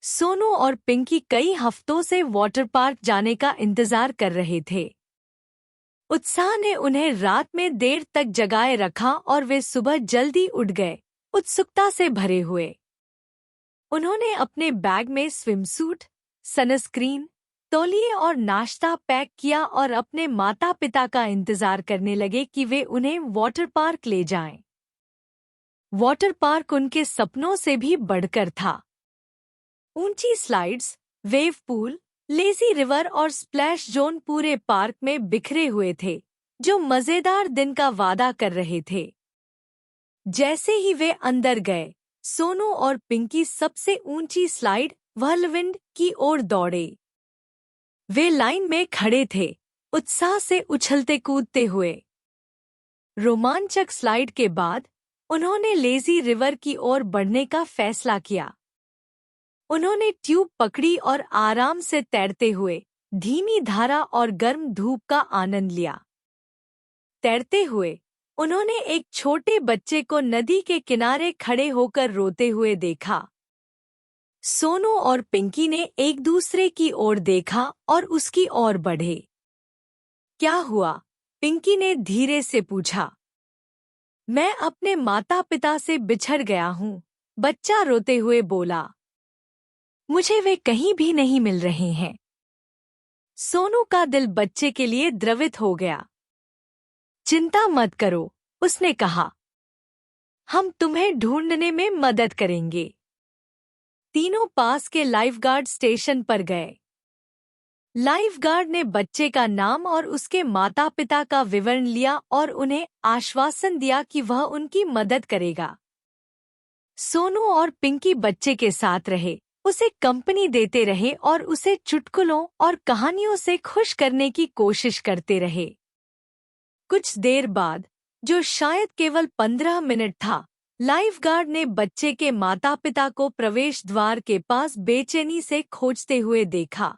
सोनू और पिंकी कई हफ्तों से वाटर पार्क जाने का इंतजार कर रहे थे। उत्साह ने उन्हें रात में देर तक जगाए रखा और वे सुबह जल्दी उठ गए, उत्सुकता से भरे हुए। उन्होंने अपने बैग में स्विमसूट, सनस्क्रीन, तौलिए और नाश्ता पैक किया और अपने माता पिता का इंतजार करने लगे कि वे उन्हें वाटर पार्क ले जाएं। वाटर पार्क उनके सपनों से भी बढ़कर था। ऊंची slides, wave pool, lazy river और स्प्लैश जोन पूरे पार्क में बिखरे हुए थे, जो मजेदार दिन का वादा कर रहे थे। जैसे ही वे अंदर गए, सोनू और पिंकी सबसे ऊंची स्लाइड व्हर्लविंड की ओर दौड़े। वे लाइन में खड़े थे, उत्साह से उछलते कूदते हुए। रोमांचक स्लाइड के बाद उन्होंने लेजी रिवर की ओर बढ़ने का फैसला किया। उन्होंने ट्यूब पकड़ी और आराम से तैरते हुए धीमी धारा और गर्म धूप का आनंद लिया। तैरते हुए उन्होंने एक छोटे बच्चे को नदी के किनारे खड़े होकर रोते हुए देखा। सोनू और पिंकी ने एक दूसरे की ओर देखा और उसकी ओर बढ़े। क्या हुआ? पिंकी ने धीरे से पूछा। मैं अपने माता पिता से बिछड़ गया हूँ, बच्चा रोते हुए बोला। मुझे वे कहीं भी नहीं मिल रहे हैं। सोनू का दिल बच्चे के लिए द्रवित हो गया। चिंता मत करो, उसने कहा। हम तुम्हें ढूंढने में मदद करेंगे। तीनों पास के लाइफगार्ड स्टेशन पर गए। लाइफगार्ड ने बच्चे का नाम और उसके माता पिता का विवरण लिया और उन्हें आश्वासन दिया कि वह उनकी मदद करेगा। सोनू और पिंकी बच्चे के साथ रहे, उसे कंपनी देते रहे और उसे चुटकुलों और कहानियों से खुश करने की कोशिश करते रहे। कुछ देर बाद, जो शायद केवल 15 मिनट था, लाइफगार्ड ने बच्चे के माता पिता को प्रवेश द्वार के पास बेचैनी से खोजते हुए देखा।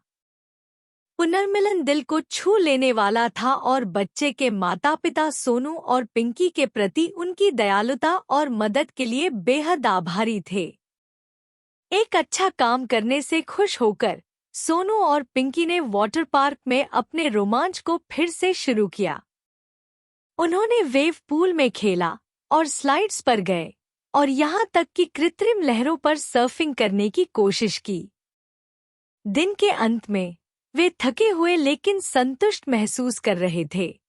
पुनर्मिलन दिल को छू लेने वाला था और बच्चे के माता पिता सोनू और पिंकी के प्रति उनकी दयालुता और मदद के लिए बेहद आभारी थे। एक अच्छा काम करने से खुश होकर सोनू और पिंकी ने वाटर पार्क में अपने रोमांच को फिर से शुरू किया। उन्होंने वेव पूल में खेला और स्लाइड्स पर गए और यहाँ तक कि कृत्रिम लहरों पर सर्फिंग करने की कोशिश की। दिन के अंत में वे थके हुए लेकिन संतुष्ट महसूस कर रहे थे।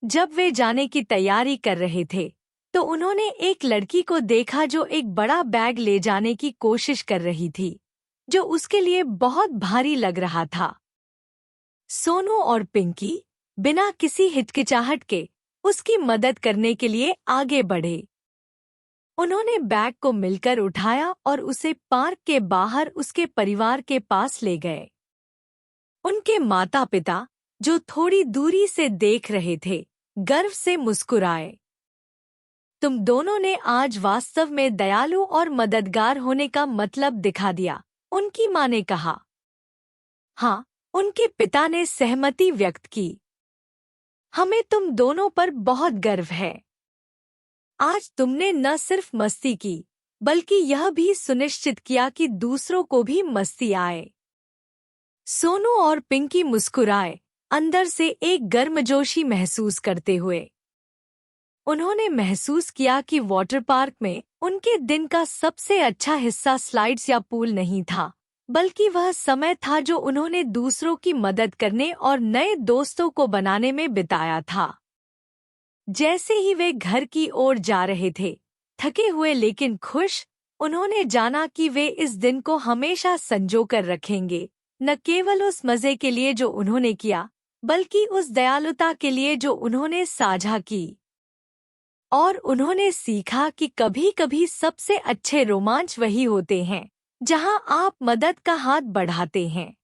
जब वे जाने की तैयारी कर रहे थे, तो उन्होंने एक लड़की को देखा जो एक बड़ा बैग ले जाने की कोशिश कर रही थी, जो उसके लिए बहुत भारी लग रहा था। सोनू और पिंकी बिना किसी हिचकिचाहट के उसकी मदद करने के लिए आगे बढ़े। उन्होंने बैग को मिलकर उठाया और उसे पार्क के बाहर उसके परिवार के पास ले गए। उनके माता पिता, जो थोड़ी दूरी से देख रहे थे, गर्व से मुस्कुराए। तुम दोनों ने आज वास्तव में दयालु और मददगार होने का मतलब दिखा दिया, उनकी मां ने कहा। हाँ, उनके पिता ने सहमति व्यक्त की। हमें तुम दोनों पर बहुत गर्व है। आज तुमने न सिर्फ मस्ती की, बल्कि यह भी सुनिश्चित किया कि दूसरों को भी मस्ती आए। सोनू और पिंकी मुस्कुराए, अंदर से एक गर्मजोशी महसूस करते हुए। उन्होंने महसूस किया कि वाटर पार्क में उनके दिन का सबसे अच्छा हिस्सा स्लाइड्स या पूल नहीं था, बल्कि वह समय था जो उन्होंने दूसरों की मदद करने और नए दोस्तों को बनाने में बिताया था। जैसे ही वे घर की ओर जा रहे थे, थके हुए लेकिन खुश, उन्होंने जाना कि वे इस दिन को हमेशा संजो कर रखेंगे, न केवल उस मजे के लिए जो उन्होंने किया, बल्कि उस दयालुता के लिए जो उन्होंने साझा की। और उन्होंने सीखा कि कभी-कभी सबसे अच्छे रोमांच वही होते हैं, जहां आप मदद का हाथ बढ़ाते हैं।